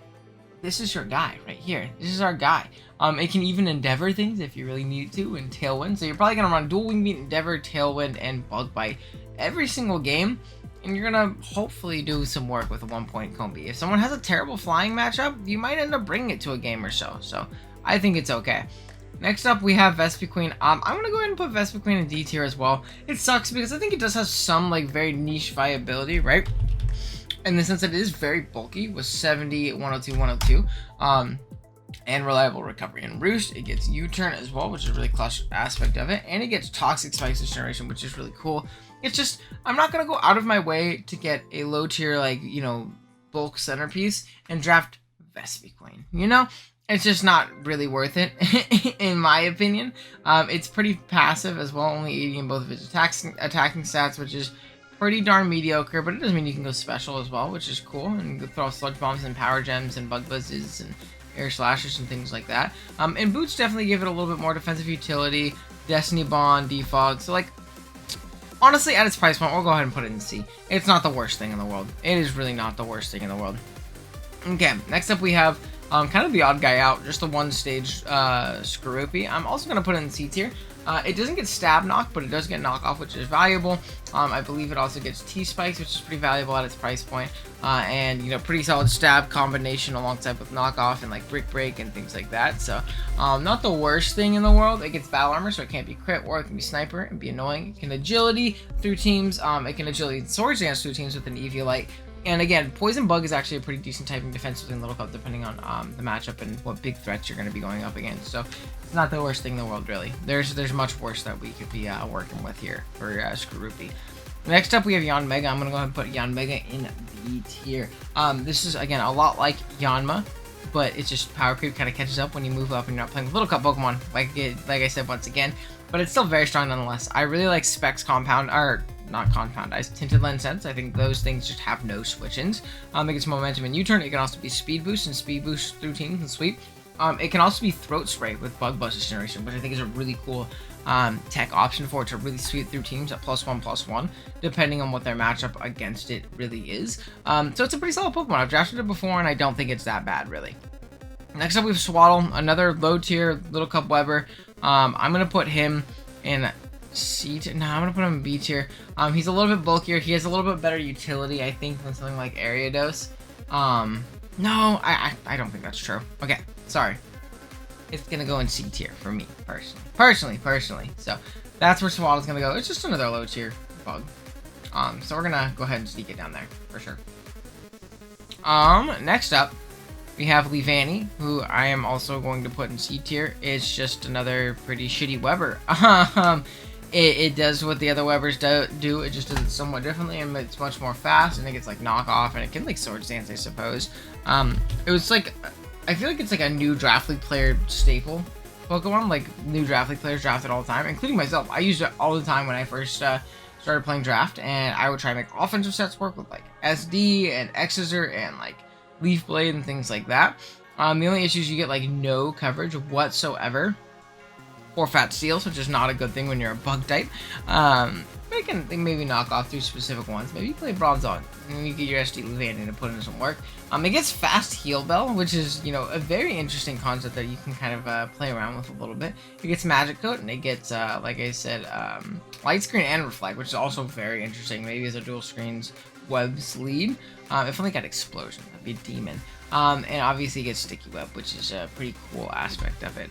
this is your guy right here. This is our guy. It can even Endeavor things if you really need to, and Tailwind. So you're probably going to run Dual Wing Beat, Endeavor, Tailwind, and Bug Bite every single game. And you're going to hopefully do some work with a 1-point Combi. If someone has a terrible flying matchup, you might end up bringing it to a game or so. So I think it's okay. Next up, we have Vespiquen. I'm going to go ahead and put Vespiquen in D tier as well. It sucks because I think it does have some like very niche viability, right? In the sense that it is very bulky with 70, 102, 102. And reliable recovery. And Roost, it gets U-turn as well, which is a really clutch aspect of it. And it gets Toxic Spikes this generation, which is really cool. It's just, I'm not going to go out of my way to get a low tier, like, you know, bulk centerpiece and draft Vespiquen. You know? It's just not really worth it, in my opinion. It's pretty passive as well, only 80 in both of its attacking stats, which is pretty darn mediocre, but it doesn't mean you can go special as well, which is cool. And you can throw Sludge Bombs and Power Gems and Bug Buzzes and Air Slashers and things like that. And Boots definitely give it a little bit more defensive utility, Destiny Bond, Defog. So, like, honestly, at its price point, we'll go ahead and put it in C. It's not the worst thing in the world. It is really not the worst thing in the world. Okay, next up we have kind of the odd guy out, just the one-stage Skorupi. I'm also going to put it in C tier. It doesn't get Stab Knock, but it does get Knock Off, which is valuable. I believe it also gets T-Spikes, which is pretty valuable at its price point. And, you know, pretty solid Stab combination alongside with Knock Off and, like, Brick Break and things like that. So, not the worst thing in the world. It gets Battle Armor, so it can't be Crit, or it can be Sniper and be annoying. It can Agility through teams. It can Agility Swords Dance through teams with an Eviolite. And again, Poison Bug is actually a pretty decent typing defense within Little Cup, depending on the matchup and what big threats you're going to be going up against. So it's not the worst thing in the world, really. There's much worse that we could be working with here for Skorupi. Next up, we have Yanma and Mega. I'm going to go ahead and put Yanma and Mega in B tier. This is, again, a lot like Yanma, but it's just power creep kind of catches up when you move up and you're not playing with Little Cup Pokemon, like I said once again. But it's still very strong nonetheless. I really like Specs Compound, or not Compound Eyes, Tinted Lens Sense. I think those things just have no switch-ins. It gets Momentum and U-turn. It can also be Speed Boost and Speed Boost through teams and Sweep. It can also be Throat Spray with Bug Buzz this generation, which I think is a really cool tech option for it to really sweep through teams at +1/+1, depending on what their matchup against it really is. So it's a pretty solid Pokemon. I've drafted it before, and I don't think it's that bad, really. Next up, we have Swaddle, another low-tier Little Cup Weber. I'm going to put him in C tier. No, I'm going to put him in B tier. He's a little bit bulkier. He has a little bit better utility, I think, than something like Ariados. No, I don't think that's true. Okay, sorry. It's going to go in C tier for me, personally. So that's where Swaddle's going to go. It's just another low-tier bug. So we're going to go ahead and sneak it down there, for sure. Next up, we have Leavanny, who I am also going to put in C tier. It's just another pretty shitty Weber. It does what the other Webers do. It just does it somewhat differently, and it's much more fast, and it gets like knock off, and it can like Swords Dance, I suppose. It was like, I feel like it's like a new Draft League player staple Pokemon. Like new Draft League players draft it all the time, including myself. I used it all the time when I first started playing Draft, and I would try to make offensive sets work with like SD and Scizor and like Leaf Blade and things like that. The only issues, you get like no coverage whatsoever for Fat Steels, which is not a good thing when you're a bug type. They can maybe knock off through specific ones. Maybe you play Bronzong, and then you get your SD landing to put in some work. It gets Fast Heal Bell, which is, you know, a very interesting concept that you can kind of play around with a little bit. It gets Magic Coat, and it gets, like I said, Light Screen and Reflect, which is also very interesting. Maybe as a dual screens webs lead. If only got Explosion, that'd be a demon. And obviously it gets Sticky Web, which is a pretty cool aspect of it,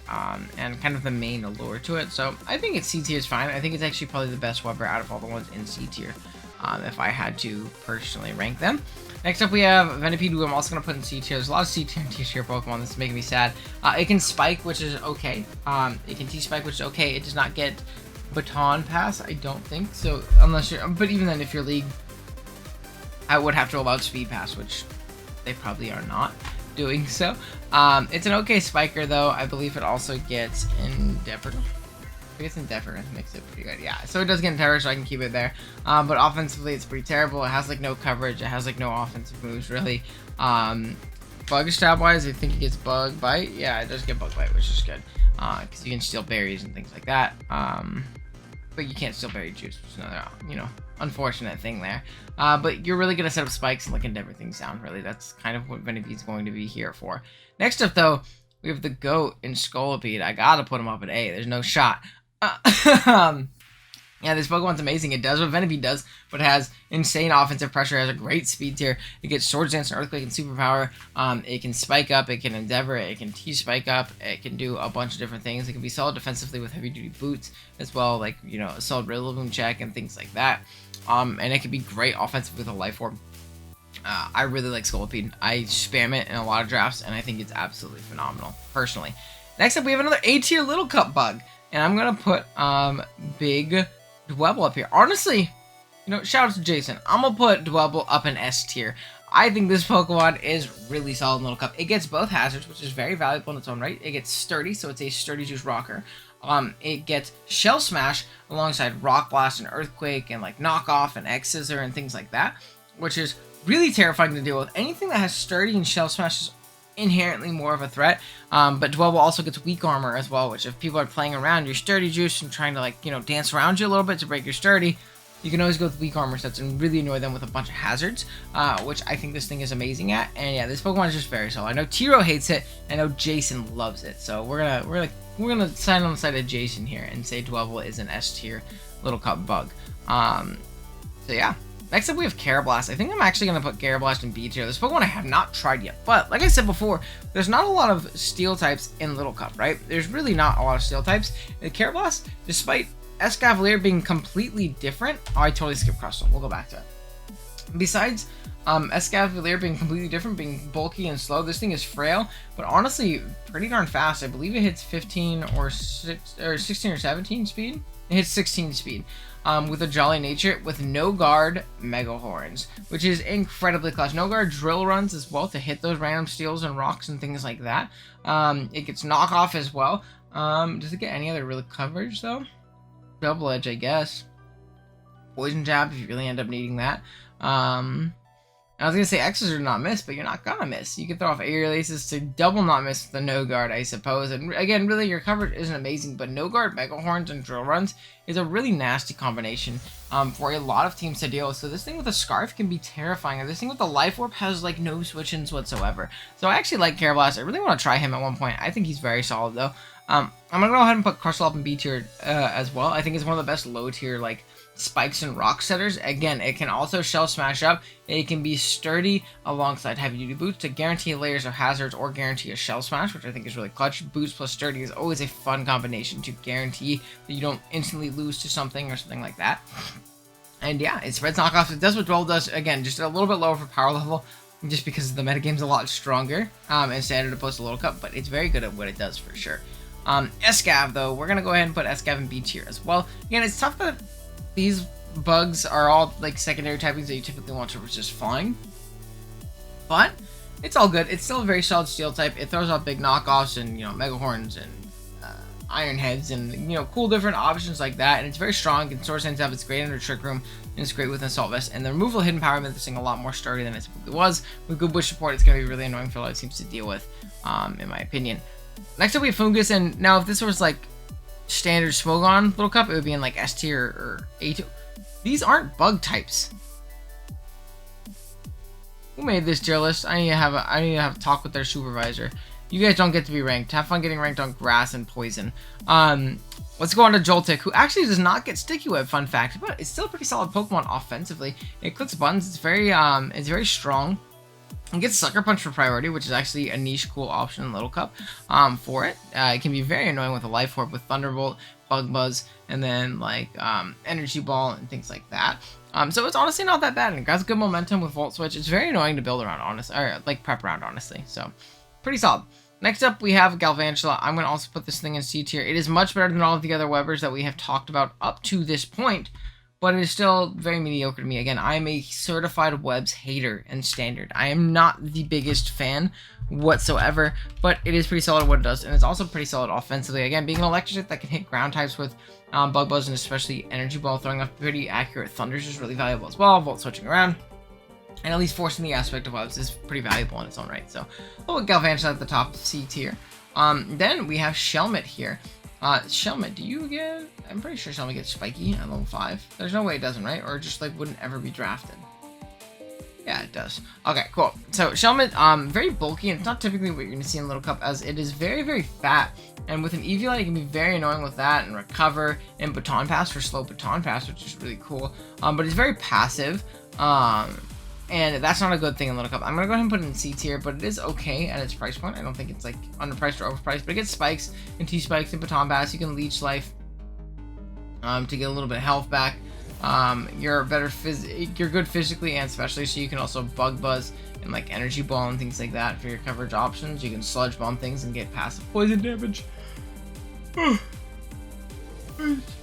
and kind of the main allure to it. So I think C tier is fine. I think it's actually probably the best Weber out of all the ones in C tier, if I had to personally rank them. Next up we have Venipede, who I'm also going to put in C tier. There's a lot of C tier and T tier Pokemon that's making me sad. It can Spike, which is okay. It can T-Spike, which is okay. It does not get Baton Pass, I don't think. So unless you're, but even then, if your league, I would have to allow Speed Pass, which they probably are not doing so. It's an okay spiker though. I believe it also gets Endeavor. I guess Endeavor makes it pretty good. Yeah, so it does get Endeavor, so I can keep it there. But offensively, it's pretty terrible. It has like no coverage. It has like no offensive moves really. Bug stab wise, I think it gets Bug Bite. Yeah, it does get Bug Bite, which is good because you can steal berries and things like that. But you can't steal berry juice, which is another, you know, unfortunate thing there. But you're really gonna set up spikes and like Endeavor things down. Really, that's kind of what Venipede's going to be here for. Next up, though, we have the GOAT in Scolipede. I gotta put him up at A. There's no shot. Yeah, this Pokemon's amazing. It does what Venipede does, but it has insane offensive pressure. It has a great speed tier. It gets Swords Dance and Earthquake and Superpower. It can Spike Up. It can Endeavor. It can T-Spike Up. It can do a bunch of different things. It can be solid defensively with heavy-duty boots as well, like, you know, a solid Rillaboom check and things like that. And it can be great offensively with a Life Orb. I really like Scolipede. I spam it in a lot of drafts, and I think it's absolutely phenomenal, personally. Next up, we have another A-tier Little Cup Bug. And I'm going to put Big Dwebble up here. Honestly, you know, shout out to Jason. I'm going to put Dwebble up in S tier. I think this Pokemon is really solid in Little Cup. It gets both hazards, which is very valuable in its own right. It gets Sturdy, so it's a Sturdy Juice Rocker. It gets Shell Smash alongside Rock Blast and Earthquake and like Knockoff and Scizor and things like that, which is really terrifying to deal with. Anything that has Sturdy and Shell Smash is inherently more of a threat, but Dwebble also gets Weak Armor as well, which if people are playing around your Sturdy Juice and trying to, like, you know, dance around you a little bit to break your Sturdy, you can always go with Weak Armor sets and really annoy them with a bunch of hazards, which I think this thing is amazing at. And yeah, this Pokemon is just very solid. I know Tiro hates it, I know Jason loves it, so we're gonna sign on the side of Jason here and say Dwebble is an S tier Little Cup Bug. So yeah. Next up, we have Carablast. I think I'm actually going to put Carablast in B tier. This Pokemon I have not tried yet. But, like I said before, there's not a lot of Steel types in Little Cup, right? There's really not a lot of Steel types. And Carablast, despite Escavalier being completely different... Oh, I totally skipped Crustle. We'll go back to it. Besides Escavalier being completely different, being bulky and slow, this thing is frail, but honestly, pretty darn fast. I believe it hits 15 or 16 or 17 speed. It hits 16 speed. With a Jolly Nature, with no guard Mega Horns, which is incredibly clutch. No guard Drill Runs as well to hit those random steals and rocks and things like that. It gets Knockoff as well. Does it get any other real coverage though? Double Edge, I guess. Poison Jab if you really end up needing that. I was gonna say X's are not miss, but you're not gonna miss. You can throw off Aerial Aces to double not miss with the No Guard, I suppose. And again, really, your coverage isn't amazing, but No Guard, Mega Horns, and Drill Runs is a really nasty combination for a lot of teams to deal with. So this thing with a Scarf can be terrifying. And this thing with the Life Orb has like no switch-ins whatsoever. So I actually like Carablast. I really want to try him at one point. I think he's very solid though. I'm gonna go ahead and put Crustle up in B tier as well. I think it's one of the best low tier like spikes and rock setters. Again, it can also Shell Smash up. It can be sturdy alongside heavy duty boots to guarantee layers of hazards or guarantee a Shell Smash, which I think is really clutch. Boots plus sturdy is always a fun combination to guarantee that you don't instantly lose to something or something like that. And yeah, it spreads knockoffs. It does what Dwell does. Again, just a little bit lower for power level, just because the metagame's a lot stronger in standard opposed to Little Cup, but it's very good at what it does for sure. Escav though, we're gonna go ahead and put Escav in B tier as well. Again, it's tough that these bugs are all like secondary typings that you typically want to resist flying, but it's all good. It's still a very solid steel type. It throws out big knockoffs and, you know, Mega Horns and Iron Heads and, you know, cool different options like that. And it's very strong. It Swords Hands up. It's great under Trick Room. And it's great with Assault Vest. And the removal of Hidden Power makes this thing a lot more sturdy than it typically was. With good Wish support, it's going to be really annoying for a lot of teams to deal with, in my opinion. Next up, we have Fungus. And now, if this was like standard Smogon Little Cup, it would be in like S tier or A tier. These aren't bug types. Who made this tier list? I need to have a talk with their supervisor. You guys don't get to be ranked. Have fun getting ranked on grass and poison. Let's go on to Joltik, who actually does not get Sticky Web, fun fact, but it's still a pretty solid Pokemon offensively. It clicks buttons. It's very strong. It gets Sucker Punch for priority, which is actually a niche, cool option in Little Cup for it. It can be very annoying with a Life Orb, with Thunderbolt, Bug Buzz, and then like Energy Ball and things like that. So it's honestly not that bad, and it has good momentum with Volt Switch. It's very annoying to build around, honestly, or like prep around, honestly. So pretty solid. Next up, we have Galvantula. I'm going to also put this thing in C tier. It is much better than all of the other Webbers that we have talked about up to this point, but it is still very mediocre to me. Again, I am a certified Webs hater and standard. I am not the biggest fan whatsoever, but it is pretty solid at what it does, and it's also pretty solid offensively. Again, being an electric that can hit ground types with Bug Buzz and especially Energy Ball, throwing off pretty accurate Thunders is really valuable as well. Volt switching around, and at least forcing the aspect of Webs is pretty valuable in its own right. So we'll put Galvantula at the top, C tier. Then we have Shelmet here. Shelmet, do you get... I'm pretty sure Shelmet gets Spiky at level 5. There's no way it doesn't, right? Or just like wouldn't ever be drafted. Yeah, it does. Okay, cool. So Shelmet, very bulky, and it's not typically what you're going to see in Little Cup, as it is very, very fat. And with an Eviolite, it can be very annoying with that, and Recover, and Baton Pass for slow Baton Pass, which is really cool. But it's very passive, and that's not a good thing in Little Cup. I'm going to go ahead and put it in C tier, but it is okay at its price point. I don't think it's like underpriced or overpriced, but it gets Spikes and T-Spikes and Baton Pass. You can Leech Life to get a little bit of health back. You're good physically and especially, so you can also Bug Buzz and like Energy Ball and things like that for your coverage options. You can Sludge Bomb things and get passive poison damage.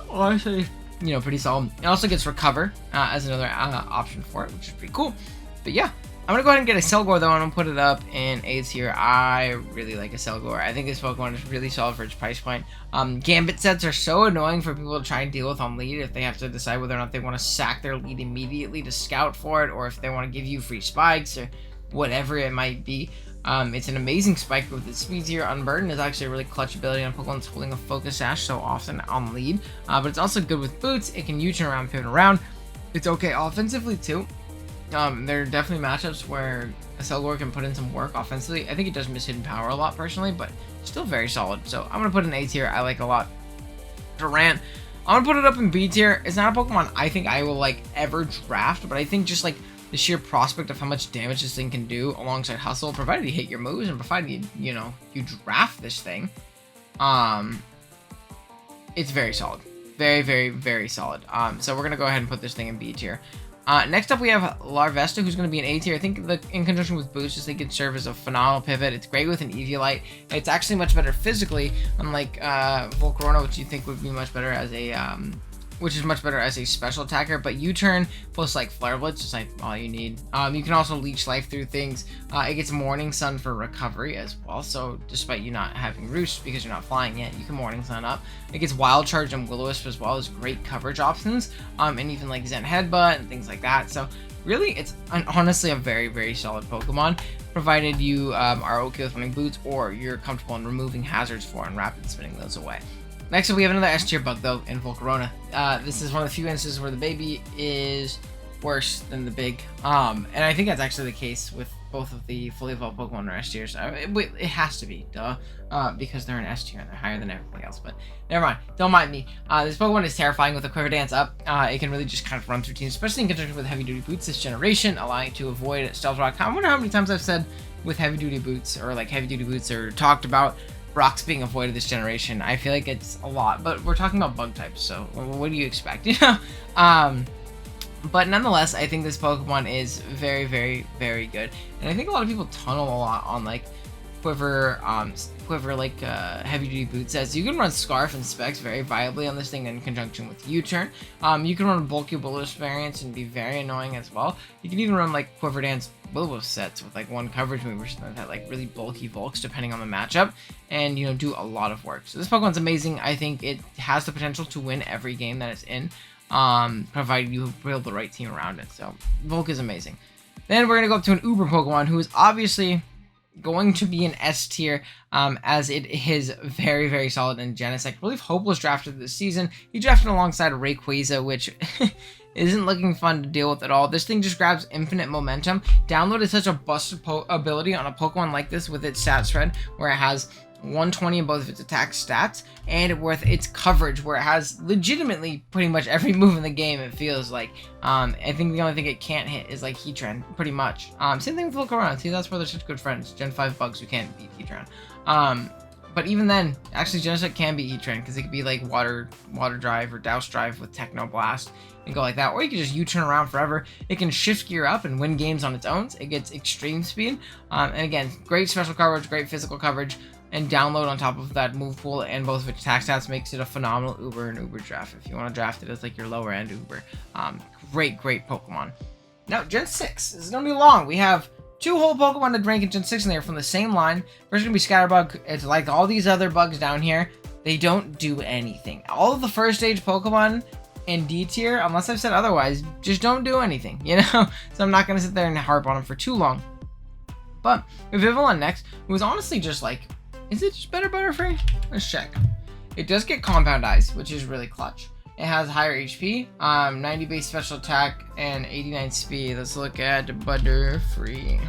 Honestly, you know, pretty solid. It also gets Recover as another option for it, which is pretty cool. But yeah, I'm gonna go ahead and get a Selgor though, and I'm gonna put it up in A tier. I really like a Selgor. I think this Pokemon is really solid for its price point. Gambit sets are so annoying for people to try and deal with on lead if they have to decide whether or not they want to sack their lead immediately to scout for it, or if they want to give you free spikes or whatever it might be. It's an amazing spike with its speed tier. Unburden is actually a really clutch ability on Pokemon that's holding a Focus Sash so often on lead. But it's also good with boots. It can U-turn around, pivot around. It's okay offensively too. There are definitely matchups where a Selgor can put in some work offensively. I think it does miss Hidden Power a lot personally, but still very solid. So I'm going to put it in A tier. I like a lot. Durant, I'm going to put it up in B tier. It's not a Pokemon I think I will like ever draft, but I think just like the sheer prospect of how much damage this thing can do alongside Hustle, provided you hit your moves and provided you draft this thing, it's very solid. Very, very, very solid. So we're going to go ahead and put this thing in B tier. Next up, we have Larvesta, who's going to be an A tier. I think in conjunction with Boost, this thing can serve as a phenomenal pivot. It's great with an Eviolite. It's actually much better physically, unlike Volcarona, which you think would be much better as a which is much better as a special attacker, but U-turn plus like Flare Blitz is like all you need. You can also Leech Life through things. It gets Morning Sun for recovery as well, so despite you not having Roost because you're not flying yet, you can Morning Sun up. It gets Wild Charge and Will-O-Wisp as well as great coverage options, and even like Zen Headbutt and things like that. So really, it's honestly a very, very solid Pokemon, provided you are okay with running Boots or you're comfortable in removing hazards for and rapid spinning those away. Next up, we have another S tier bug though in Volcarona. This is one of the few instances where the baby is worse than the big. And I think that's actually the case with both of the fully evolved Pokemon are S tiers. It has to be, duh, because they're an S tier and they're higher than everything else. But never mind, don't mind me. This Pokemon is terrifying with a Quiver Dance up. It can really just kind of run through teams, especially in conjunction with Heavy Duty Boots this generation, allowing it to avoid Stealth Rock. I wonder how many times I've said with Heavy Duty Boots, or like Heavy Duty Boots, or talked about rocks being avoided this generation. I feel like it's a lot, but we're talking about bug types, so what do you expect? But nonetheless, I think this Pokemon is very, very, very good, and I think a lot of people tunnel a lot on like Quiver like Heavy Duty Boot sets. You can run Scarf and Specs very viably on this thing in conjunction with U-turn. You can run Bulky Bullish variants and be very annoying as well. You can even run like Quiver Dance will sets with like one coverage move or something like that, like really bulky bulks depending on the matchup, and you know, do a lot of work. So this Pokemon's amazing. I think it has the potential to win every game that it's in, provided you build the right team around it. So Volk is amazing. Then we're gonna go up to an Uber Pokemon who is obviously going to be an S tier, as it is very, very solid in Genesect. I believe Hope was drafted this season. He drafted alongside Rayquaza, which isn't looking fun to deal with at all. This thing just grabs infinite momentum. Download is such a busted ability on a Pokemon like this with its stat spread, where it has 120 in both of its attack stats, and with its coverage, where it has legitimately pretty much every move in the game, it feels like. I think the only thing it can't hit is like Heatran, pretty much. Same thing with Volcarona. See, that's where they're such good friends. Gen 5 bugs who can't beat Heatran. But even then, actually Genesect can beat Heatran, because it could be like Water Drive or Douse Drive with Techno Blast and go like that. Or you can just U-turn around forever. It can shift gear up and win games on its own. It gets extreme speed. And again, great special coverage, great physical coverage, and download on top of that move pool and both of its attack stats makes it a phenomenal Uber and Uber draft. If you want to draft it as like your lower end Uber. Great Pokemon. Now, Gen 6 is going to be long. We have 2 whole Pokemon to rank in Gen 6 in there from the same line. First going to be Scatterbug. It's like all these other bugs down here. They don't do anything. All of the first stage Pokemon in D tier, unless I've said otherwise, just don't do anything, you know? So I'm not going to sit there and harp on them for too long. But with Vivillon next, who is honestly just like, is it just better Butterfree? Let's check. It does get Compound Eyes, which is really clutch. It has higher HP, 90 base special attack, and 89 speed. Let's look at Butterfree.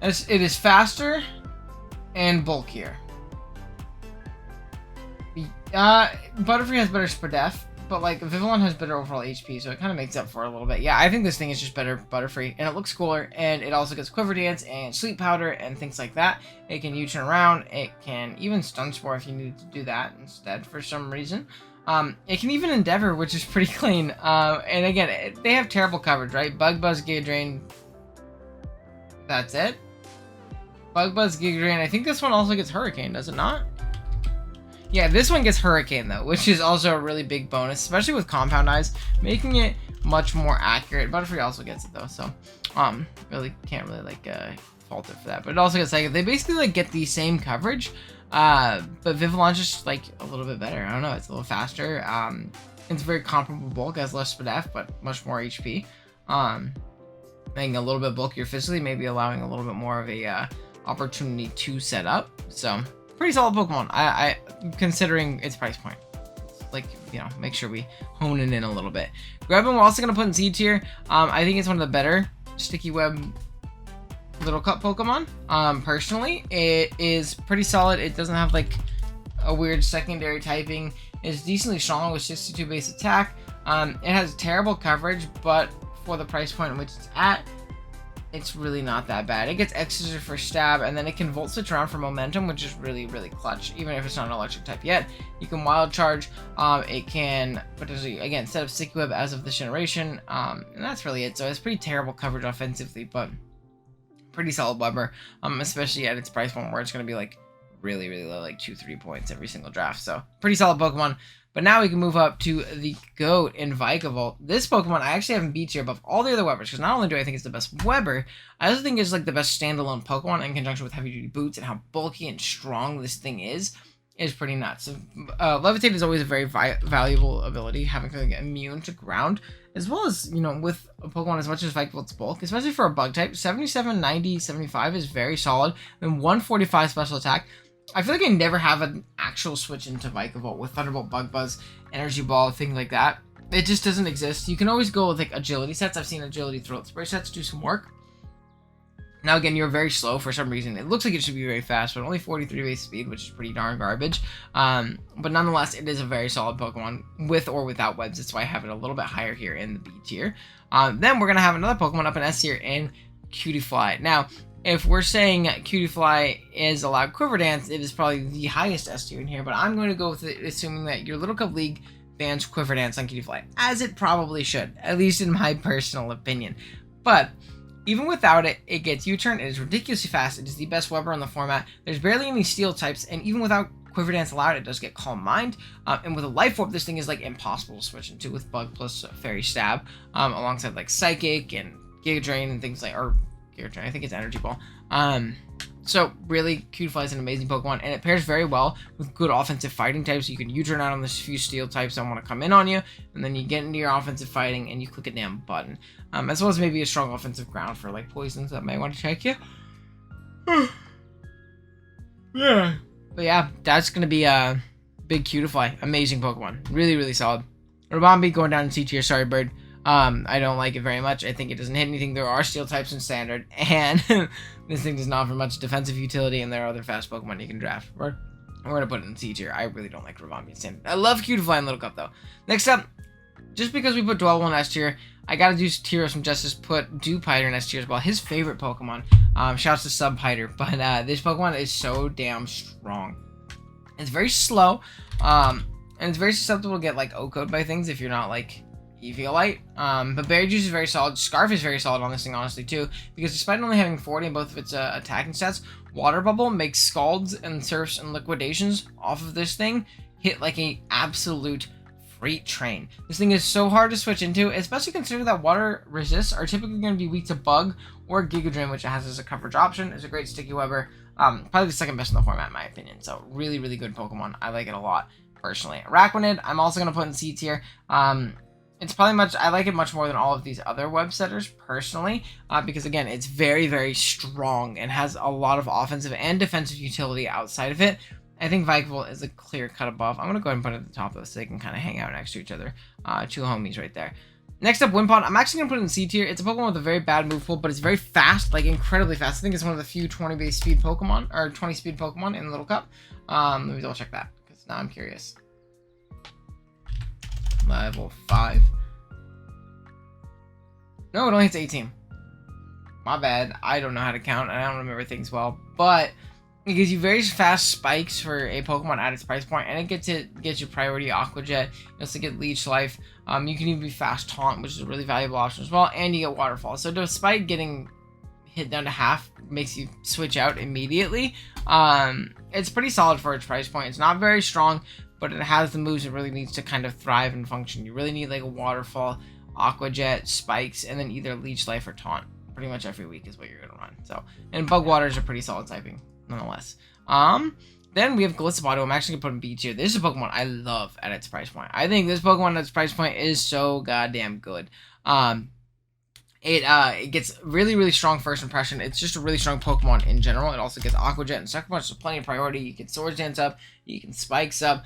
It is faster and bulkier. Butterfree has better Spadef, but like Vivillon has better overall HP, so it kind of makes up for it a little bit. Yeah, I think this thing is just better Butterfree, and it looks cooler, and it also gets Quiver Dance and Sleep Powder and things like that. It can U-turn around. It can even Stun Spore if you need to do that instead for some reason. It can even Endeavor, which is pretty clean. And again, they have terrible coverage, right? Bug Buzz, Giga Drain. That's it. Bug Buzz, Giga Drain. I think this one also gets Hurricane, does it not? Yeah, this one gets Hurricane, though, which is also a really big bonus, especially with Compound Eyes, making it much more accurate. Butterfree also gets it, though, so really can't really, like, fault it for that. But it also gets, like, they basically, like, get the same coverage, but Vivillon's just, like, a little bit better. I don't know, it's a little faster. It's very comparable bulk, has less Spadef, but much more HP. Making a little bit bulkier physically, maybe allowing a little bit more of a opportunity to set up, so pretty solid Pokemon. I considering its price point. Like, you know, make sure we hone it in a little bit. Grubbin, we're also gonna put in C tier. I think it's one of the better Sticky Web Little Cup Pokemon. Personally, it is pretty solid. It doesn't have like a weird secondary typing. It's decently strong with 62 base attack. It has terrible coverage, but for the price point in which it's at, it's really not that bad. It gets X-Scissor for stab, and then it can Volt Switch around for momentum, which is really, really clutch, even if it's not an electric type yet. You can Wild Charge. It can potentially, again, set up Sticky Web as of this generation, and that's really it. So it's pretty terrible coverage offensively, but pretty solid Webber, especially at its price point where it's going to be like really, really low, like 2-3 points every single draft. So pretty solid Pokemon. But now we can move up to the GOAT in Vikavolt. This Pokemon, I actually have in B tier above all the other Webbers, because not only do I think it's the best Webber, I also think it's like the best standalone Pokemon in conjunction with heavy-duty boots, and how bulky and strong this thing is pretty nuts. So, Levitate is always a very valuable ability, having to get immune to ground, as well as, you know, with a Pokemon as much as Vikavolt's bulk, especially for a bug type. 77, 90, 75 is very solid, and 145 special attack. I feel like I never have an actual switch into Vikavolt with Thunderbolt, Bug Buzz, Energy Ball, things like that. It just doesn't exist. You can always go with like agility sets. I've seen agility Throat Spray sets do some work. Now again, you're very slow for some reason. It looks like it should be very fast, but only 43 base speed, which is pretty darn garbage. But nonetheless, it is a very solid Pokemon with or without webs. That's why I have it a little bit higher here in the B tier. Then we're going to have another Pokemon up in S tier in Cutiefly. Now, if we're saying Cutiefly is allowed Quiver Dance, it is probably the highest S tier in here, but I'm going to go with it assuming that your Little Cup League bans Quiver Dance on Cutiefly, as it probably should, at least in my personal opinion. But even without it, it gets U-turn, it is ridiculously fast, it is the best Webber on the format, there's barely any Steel types, and even without Quiver Dance allowed, it does get Calm Mind, and with a Life Orb, this thing is like impossible to switch into with Bug plus Fairy Stab, alongside like Psychic and Giga Drain and things like, or Giga Drain, I think it's Energy Ball. So really, Cutiefly is an amazing Pokemon, and it pairs very well with good offensive fighting types. You can U-turn out on the few steel types that want to come in on you, and then you get into your offensive fighting and you click a damn button. As well as maybe a strong offensive ground for like poisons that might want to check you. Yeah. But yeah, that's gonna be a big Cutiefly. Amazing Pokemon. Really, really solid. Ribombee going down in C tier. Sorry, bird. I don't like it very much. I think it doesn't hit anything. There are steel types in standard, and this thing does not offer much defensive utility, and there are other fast Pokemon you can draft. We're gonna put it in C tier. I really don't like Ribombee in standard. I love Cutiefly in Little Cup though. Next up, just because we put Dwebble in S tier, I gotta do Tears from Justice put Dewpider in S tier as well. His favorite Pokemon. Shouts to Subpider, but this Pokemon is so damn strong. It's very slow, and it's very susceptible to get like O-code by things if you're not like Eviolite. But Berry Juice is very solid. Scarf is very solid on this thing, honestly, too, because despite only having 40 in both of its attacking stats, Water Bubble makes Scalds and Surfs and Liquidations off of this thing hit like a absolute freight train. This thing is so hard to switch into, especially considering that Water Resists are typically going to be weak to Bug or Giga Drain, which it has as a coverage option. It's a great Sticky Webber. Probably the second best in the format, in my opinion. So really, really good Pokemon. I like it a lot, personally. Araquanid, I'm also going to put in C tier. It's probably I like it much more than all of these other web setters, personally, because, again, it's very, very strong and has a lot of offensive and defensive utility outside of it. I think Vikavolt is a clear cut above. I'm going to go ahead and put it at the top, though, so they can kind of hang out next to each other. Two homies right there. Next up, Wimpod. I'm actually going to put it in C tier. It's a Pokemon with a very bad move pool, but it's very fast, like incredibly fast. I think it's one of the few 20-base speed Pokemon, or 20-speed Pokemon in the Little Cup. Let me double check that, because now I'm curious. Level 5. No, it only hits 18. My bad. I don't know how to count, and I don't remember things well. But it gives you very fast spikes for a Pokemon at its price point, and it gets you priority Aqua Jet. You also get Leech Life. You can even be fast Taunt, which is a really valuable option as well, and you get Waterfall. So despite getting hit down to half, makes you switch out immediately. It's pretty solid for its price point. It's not very strong, but it has the moves it really needs to kind of thrive and function. You really need like a Waterfall, Aqua Jet, Spikes, and then either Leech Life or Taunt. Pretty much every week is what you're gonna run. So, and Bug Water is a pretty solid typing, nonetheless. Then we have Golisopod, who I'm actually gonna put in B tier. This is a Pokemon I love at its price point. I think this Pokemon at its price point is so goddamn good. It gets really, really strong first impression. It's just a really strong Pokemon in general. It also gets Aqua Jet and Sucker Punch, so plenty of priority. You can Swords Dance up, you can Spikes up,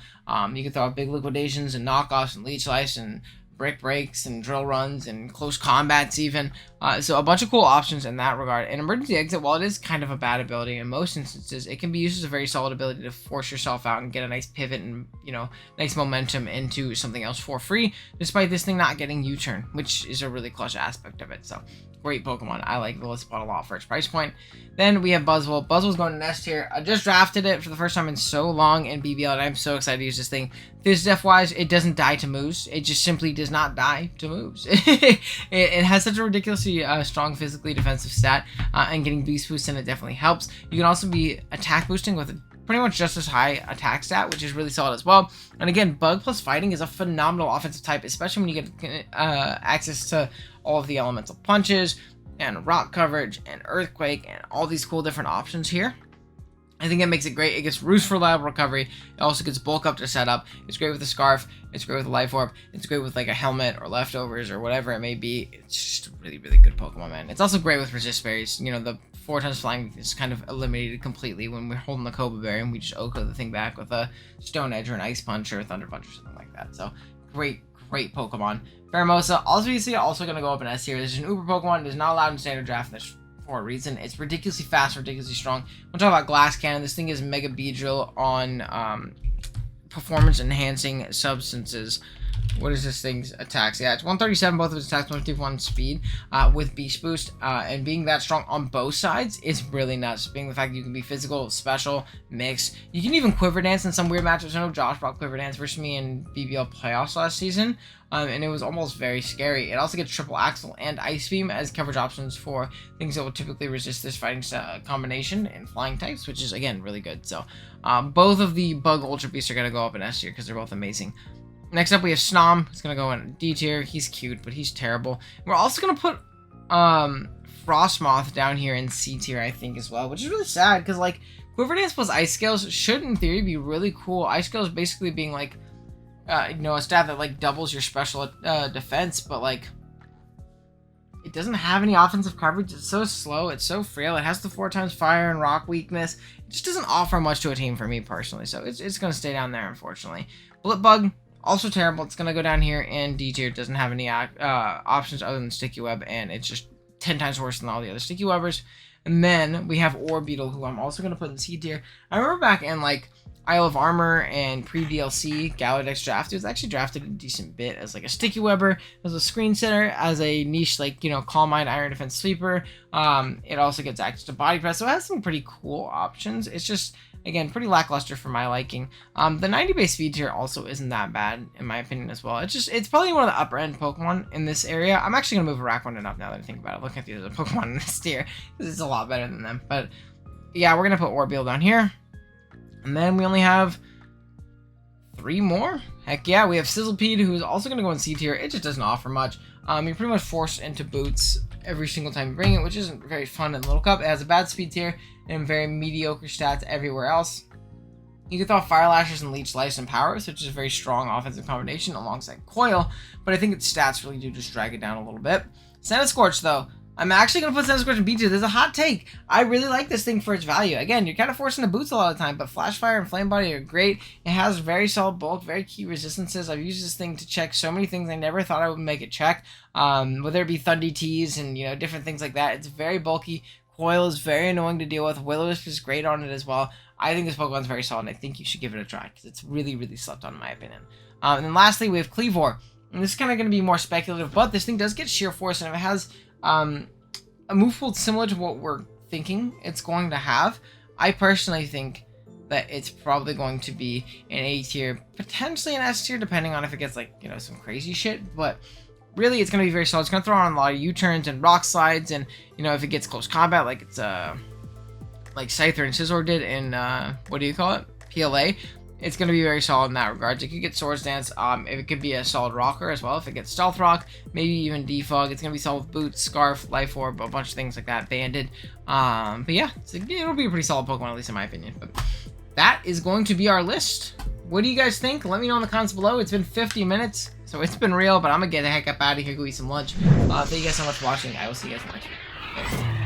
you can throw out big Liquidations and Knockoffs and Leech Life and Brick Breaks and Drill Runs and Close Combats even. So a bunch of cool options in that regard. And Emergency Exit, while it is kind of a bad ability in most instances, it can be used as a very solid ability to force yourself out and get a nice pivot and, you know, nice momentum into something else for free, despite this thing not getting U-turn, which is a really clutch aspect of it. So great Pokemon. I like Golisopod a lot for its price point. Then we have Buzzwole. Buzzwole's going to Nest here. I just drafted it for the first time in so long in BBL, and I'm so excited to use this thing. Phys-Def-wise, it doesn't die to moves. It just simply does not die to moves. it has such a ridiculously strong physically defensive stat, and getting Beast Boost in it definitely helps. You can also be attack boosting with a pretty much just as high attack stat, which is really solid as well. And again, Bug plus Fighting is a phenomenal offensive type, especially when you get access to all of the elemental punches and rock coverage and earthquake and all these cool different options here. I think it makes it great. It gets Roost for reliable recovery. It also gets Bulk Up to set up. It's great with a Scarf. It's great with a Life Orb. It's great with like a Helmet or Leftovers or whatever it may be. It's just a really, really good Pokemon, man. It's also great with Resist Berries. You know, the 4 times flying is kind of eliminated completely when we're holding the Koba Berry and we just Oko the thing back with a Stone Edge or an Ice Punch or a Thunder Punch or something like that. So great Pokemon. Pheromosa, obviously also going to go up in S tier. This is an Uber Pokemon. It is not allowed in standard draft. There's for a reason. It's ridiculously fast, ridiculously strong. We'll talk about Glass Cannon. This thing is Mega Beedrill on performance enhancing substances. What is this thing's attacks? Yeah, it's 137, both of its attacks, 151 speed with Beast Boost. And being that strong on both sides is really nuts. Being the fact that you can be physical, special, mix. You can even Quiver Dance in some weird matchups. I know Josh brought Quiver Dance versus me in BBL playoffs last season. And it was almost very scary. It also gets Triple Axle and Ice Beam as coverage options for things that will typically resist this fighting combination in flying types, which is, again, really good. So both of the Bug Ultra Beasts are going to go up in S tier because they're both amazing. Next up, we have Snom. He's going to go in D tier. He's cute, but he's terrible. We're also going to put Frostmoth down here in C tier, I think, as well, which is really sad because, like, Quiver Dance plus Ice Scales should, in theory, be really cool. Ice Scales basically being, like, you know, a stat that, like, doubles your special defense, but, like, it doesn't have any offensive coverage. It's so slow. It's so frail. It has the 4x fire and rock weakness. It just doesn't offer much to a team for me personally. So it's going to stay down there, unfortunately. Blipbug, also terrible. It's going to go down here in D tier. It doesn't have any options other than Sticky Web, and it's just 10 times worse than all the other Sticky Webbers. And then we have Orbeetle, who I'm also going to put in C tier. I remember back in, like, Isle of Armor and pre-DLC Galadex draft, it was actually drafted a decent bit as, like, a Sticky Webber, as a screen setter, as a niche, like, you know, Calm Mind, Iron Defense Sleeper. It also gets access to Body Press, so it has some pretty cool options. It's just, again, pretty lackluster for my liking. The 90 base speed tier also isn't that bad, in my opinion, as well. It's probably one of the upper end Pokemon in this area. I'm actually going to move Araquanid up now that I think about it, looking at the other Pokemon in this tier, because it's a lot better than them. But, yeah, we're going to put Orbeetle down here. And then we only have 3 more. Heck yeah, we have Sizzlepede, who is also going to go in C tier. It just doesn't offer much. You're pretty much forced into boots every single time you bring it, which isn't very fun in Little Cup. It has a bad speed tier and very mediocre stats everywhere else. You can throw Fire Lashes and Leech Lice and Powers, which is a very strong offensive combination alongside Coil, but I think its stats really do just drag it down a little bit. Scorch, though. I'm actually going to put Scorch in B tier. There's a hot take. I really like this thing for its value. Again, you're kind of forcing the boots a lot of the time, but Flash Fire and Flame Body are great. It has very solid bulk, very key resistances. I've used this thing to check so many things I never thought I would make it check. Whether it be Thundy Teas and, you know, different things like that. It's very bulky. Coil is very annoying to deal with. Will-O-Wisp is great on it as well. I think this Pokemon's very solid, and I think you should give it a try, because it's really, really slept on, in my opinion. And then lastly, we have Cleavor. And this is kind of going to be more speculative, but this thing does get Sheer Force, and if it has a move pool similar to what we're thinking it's going to have, I personally think that it's probably going to be an A tier, potentially an S tier, depending on if it gets, like, you know, some crazy shit, but really it's going to be very solid. It's going to throw on a lot of U-turns and rock slides, and, you know, if it gets close combat, like it's like Scyther and Scizor did in what do you call it, PLA, it's going to be very solid in that regard. It could get Swords Dance. It could be a solid rocker as well. If it gets Stealth Rock, maybe even Defog. It's going to be solid with Boots, Scarf, Life Orb, a bunch of things like that. Banded. But yeah, it'll be a pretty solid Pokemon, at least in my opinion. But that is going to be our list. What do you guys think? Let me know in the comments below. It's been 50 minutes, so it's been real, but I'm going to get the heck up out of here, go eat some lunch. Thank you guys so much for watching. I will see you guys next time.